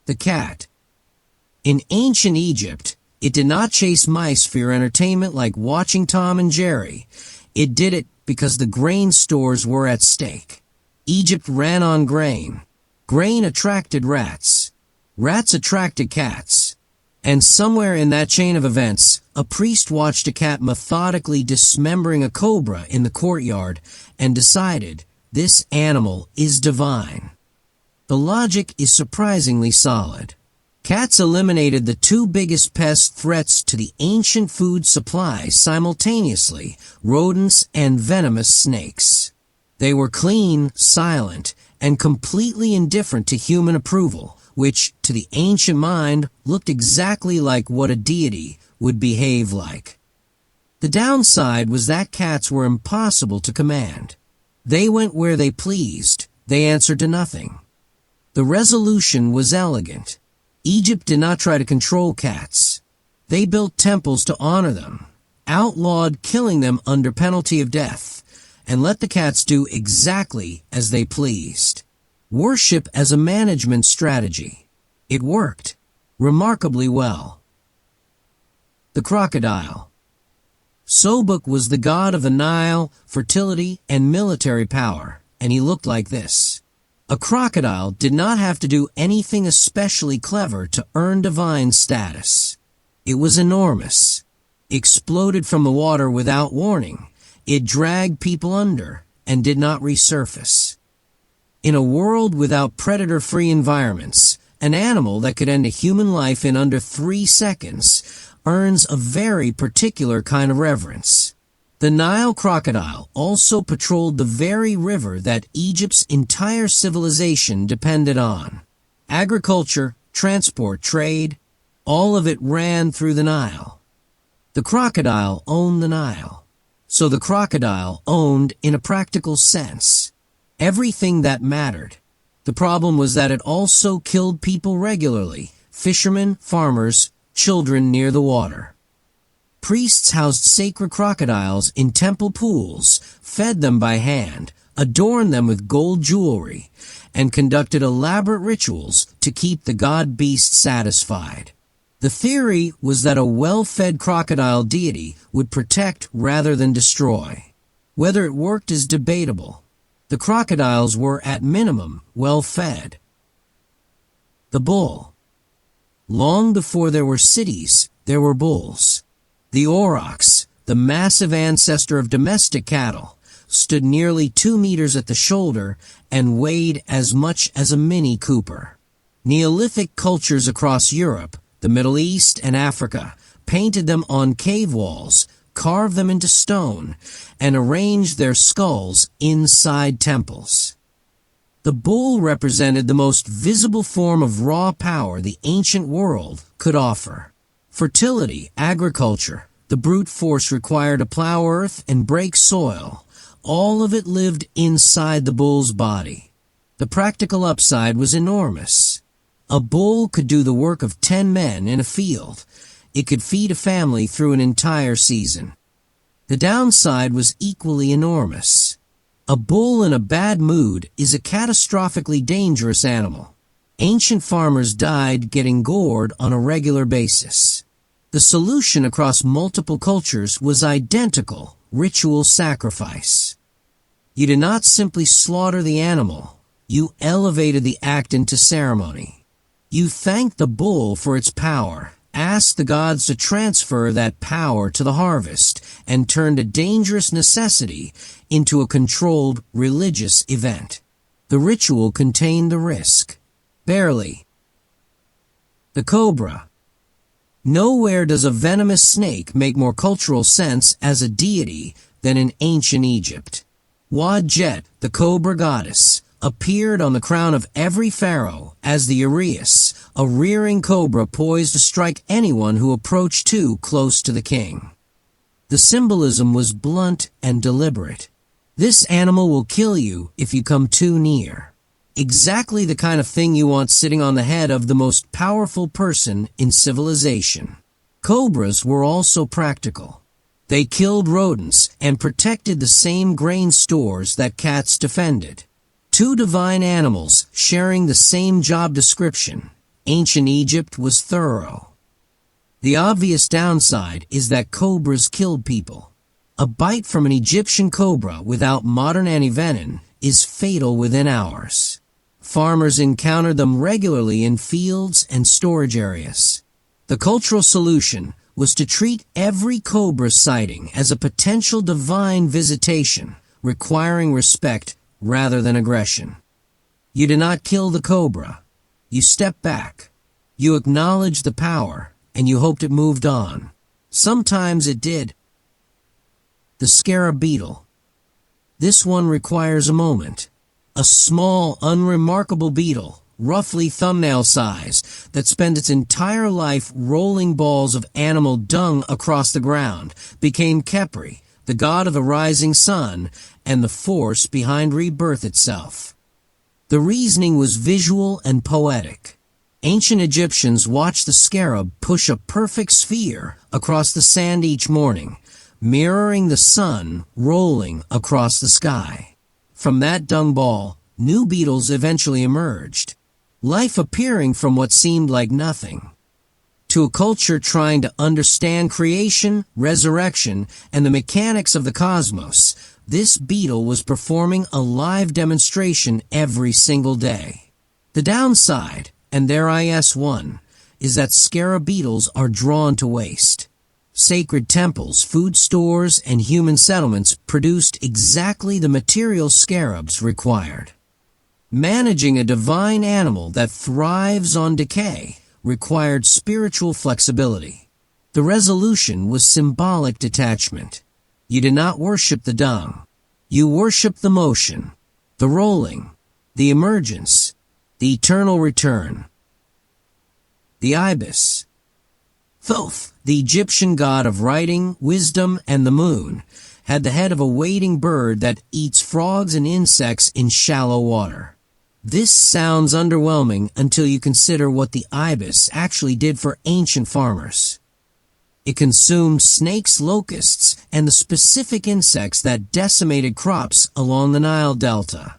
The cat. In ancient Egypt, it did not chase mice for your entertainment like watching Tom and Jerry. It did it because the grain stores were at stake. Egypt ran on grain. Grain attracted rats. Rats attracted cats. And somewhere in that chain of events, a priest watched a cat methodically dismembering a cobra in the courtyard and decided, this animal is divine. The logic is surprisingly solid. Cats eliminated the two biggest pest threats to the ancient food supply simultaneously, rodents and venomous snakes. They were clean, silent, and completely indifferent to human approval, which, to the ancient mind, looked exactly like what a deity would behave like. The downside was that cats were impossible to command. They went where they pleased. They answered to nothing. The resolution was elegant. Egypt did not try to control cats. They built temples to honor them, outlawed killing them under penalty of death, and let the cats do exactly as they pleased. Worship as a management strategy. It worked remarkably well. The crocodile. Sobek was the god of the Nile, fertility, and military power, and he looked like this. A crocodile did not have to do anything especially clever to earn divine status. It was enormous. Exploded from the water without warning. It dragged people under and did not resurface. In a world without predator-free environments, an animal that could end a human life in under 3 seconds earns a very particular kind of reverence. The Nile crocodile also patrolled the very river that Egypt's entire civilization depended on. Agriculture, transport, trade, all of it ran through the Nile. The crocodile owned the Nile. So the crocodile owned, in a practical sense, everything that mattered. The problem was that it also killed people regularly, fishermen, farmers, children near the water. Priests housed sacred crocodiles in temple pools, fed them by hand, adorned them with gold jewelry, and conducted elaborate rituals to keep the god-beast satisfied. The theory was that a well-fed crocodile deity would protect rather than destroy. Whether it worked is debatable. The crocodiles were, at minimum, well-fed. The bull. Long before there were cities, there were bulls. The aurochs, the massive ancestor of domestic cattle, stood nearly 2 meters at the shoulder and weighed as much as a Mini Cooper. Neolithic cultures across Europe, the Middle East, and Africa painted them on cave walls, carved them into stone, and arranged their skulls inside temples. The bull represented the most visible form of raw power the ancient world could offer. Fertility, agriculture, the brute force required to plow earth and break soil, all of it lived inside the bull's body. The practical upside was enormous. A bull could do the work of 10 men in a field. It could feed a family through an entire season. The downside was equally enormous. A bull in a bad mood is a catastrophically dangerous animal. Ancient farmers died getting gored on a regular basis. The solution across multiple cultures was identical: ritual sacrifice. You did not simply slaughter the animal. You elevated the act into ceremony. You thanked the bull for its power, asked the gods to transfer that power to the harvest, and turned a dangerous necessity into a controlled religious event. The ritual contained the risk. Barely. The cobra. Nowhere does a venomous snake make more cultural sense as a deity than in ancient Egypt. Wadjet, the cobra goddess, appeared on the crown of every pharaoh as the uraeus, a rearing cobra poised to strike anyone who approached too close to the king. The symbolism was blunt and deliberate. This animal will kill you if you come too near. Exactly the kind of thing you want sitting on the head of the most powerful person in civilization. Cobras were also practical. They killed rodents and protected the same grain stores that cats defended. Two divine animals sharing the same job description. Ancient Egypt was thorough. The obvious downside is that cobras killed people. A bite from an Egyptian cobra without modern antivenom is fatal within hours. Farmers encountered them regularly in fields and storage areas. The cultural solution was to treat every cobra sighting as a potential divine visitation, requiring respect rather than aggression. You did not kill the cobra. You stepped back. You acknowledged the power, and you hoped it moved on. Sometimes it did. The Scarab beetle. This one requires a moment. A small, unremarkable beetle, roughly thumbnail size, that spent its entire life rolling balls of animal dung across the ground, became Khepri, the god of the rising sun, and the force behind rebirth itself. The reasoning was visual and poetic. Ancient Egyptians watched the scarab push a perfect sphere across the sand each morning, mirroring the sun rolling across the sky. From that dung ball, new beetles eventually emerged, life appearing from what seemed like nothing. To a culture trying to understand creation, resurrection, and the mechanics of the cosmos, this beetle was performing a live demonstration every single day. The downside, and there is one, is that scarab beetles are drawn to waste. Sacred temples, food stores, and human settlements produced exactly the material scarabs required. Managing a divine animal that thrives on decay required spiritual flexibility. The resolution was symbolic detachment. You did not worship the dung. You worshiped the motion, the rolling, the emergence, the eternal return. The Ibis. Thoth, the Egyptian god of writing, wisdom, and the moon, had the head of a wading bird that eats frogs and insects in shallow water. This sounds underwhelming until you consider what the ibis actually did for ancient farmers. It consumed snakes, locusts, and the specific insects that decimated crops along the Nile Delta.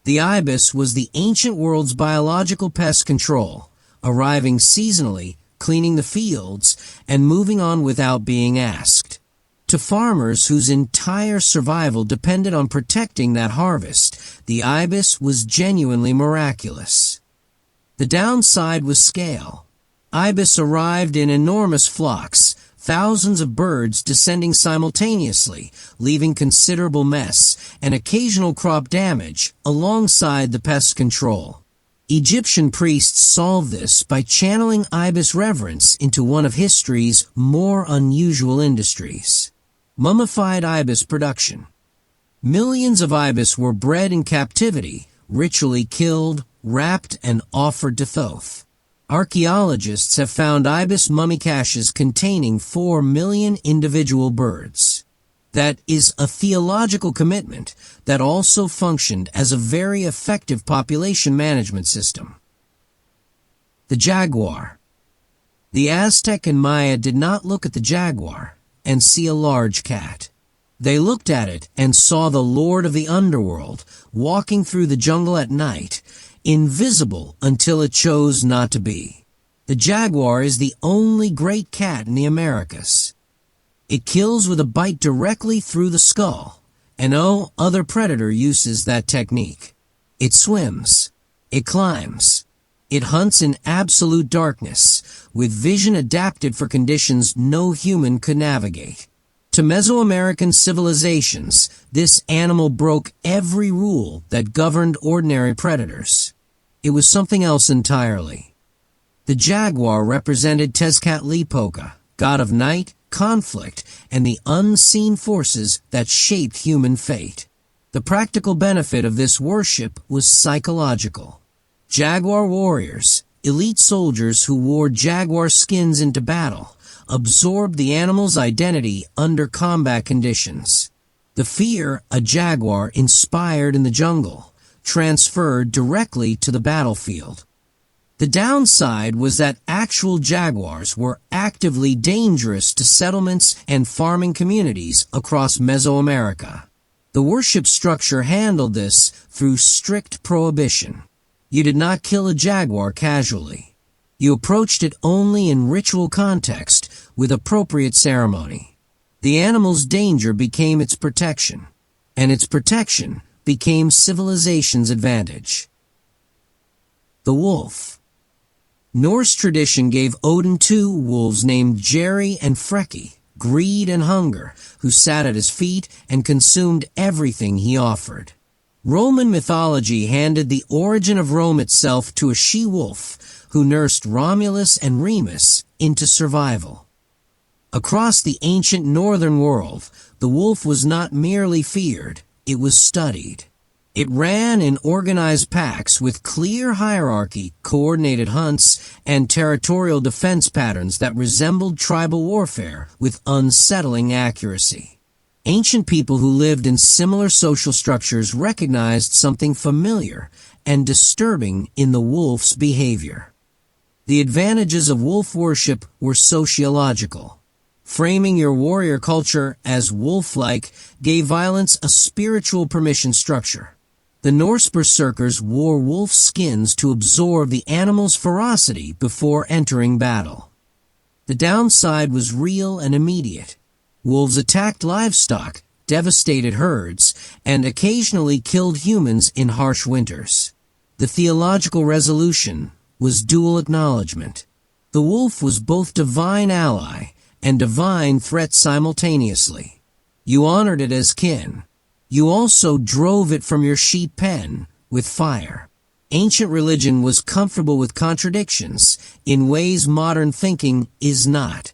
The ibis was the ancient world's biological pest control, arriving seasonally, cleaning the fields, and moving on without being asked. To farmers whose entire survival depended on protecting that harvest, the ibis was genuinely miraculous. The downside was scale. Ibis arrived in enormous flocks, thousands of birds descending simultaneously, leaving considerable mess and occasional crop damage alongside the pest control. Egyptian priests solved this by channeling ibis reverence into one of history's more unusual industries: mummified ibis production. Millions of ibis were bred in captivity, ritually killed, wrapped, and offered to Thoth. Archaeologists have found ibis mummy caches containing 4 million individual birds. That is a theological commitment that also functioned as a very effective population management system. The Jaguar. The Aztec and Maya did not look at the jaguar and see a large cat. They looked at it and saw the lord of the underworld walking through the jungle at night, invisible until it chose not to be. The jaguar is the only great cat in the Americas. It kills with a bite directly through the skull, and no other predator uses that technique. It swims. It climbs. It hunts in absolute darkness, with vision adapted for conditions no human could navigate. To Mesoamerican civilizations, this animal broke every rule that governed ordinary predators. It was something else entirely. The jaguar represented Tezcatlipoca, god of night, conflict, and the unseen forces that shaped human fate. The practical benefit of this worship was psychological. Jaguar warriors, elite soldiers who wore jaguar skins into battle, absorbed the animal's identity under combat conditions. The fear a jaguar inspired in the jungle transferred directly to the battlefield. The downside was that actual jaguars were actively dangerous to settlements and farming communities across Mesoamerica. The worship structure handled this through strict prohibition. You did not kill a jaguar casually. You approached it only in ritual context with appropriate ceremony. The animal's danger became its protection, and its protection became civilization's advantage. The wolf. Norse tradition gave Odin two wolves named Jerry and Freki, greed and hunger, who sat at his feet and consumed everything he offered. Roman mythology handed the origin of Rome itself to a she-wolf who nursed Romulus and Remus into survival. Across the ancient northern world, the wolf was not merely feared, it was studied. It ran in organized packs with clear hierarchy, coordinated hunts, and territorial defense patterns that resembled tribal warfare with unsettling accuracy. Ancient people who lived in similar social structures recognized something familiar and disturbing in the wolf's behavior. The advantages of wolf worship were sociological. Framing your warrior culture as wolf-like gave violence a spiritual permission structure. The Norse berserkers wore wolf skins to absorb the animal's ferocity before entering battle. The downside was real and immediate. Wolves attacked livestock, devastated herds, and occasionally killed humans in harsh winters. The theological resolution was dual acknowledgement. The wolf was both divine ally and divine threat simultaneously. You honored it as kin. You also drove it from your sheep pen with fire. Ancient religion was comfortable with contradictions in ways modern thinking is not.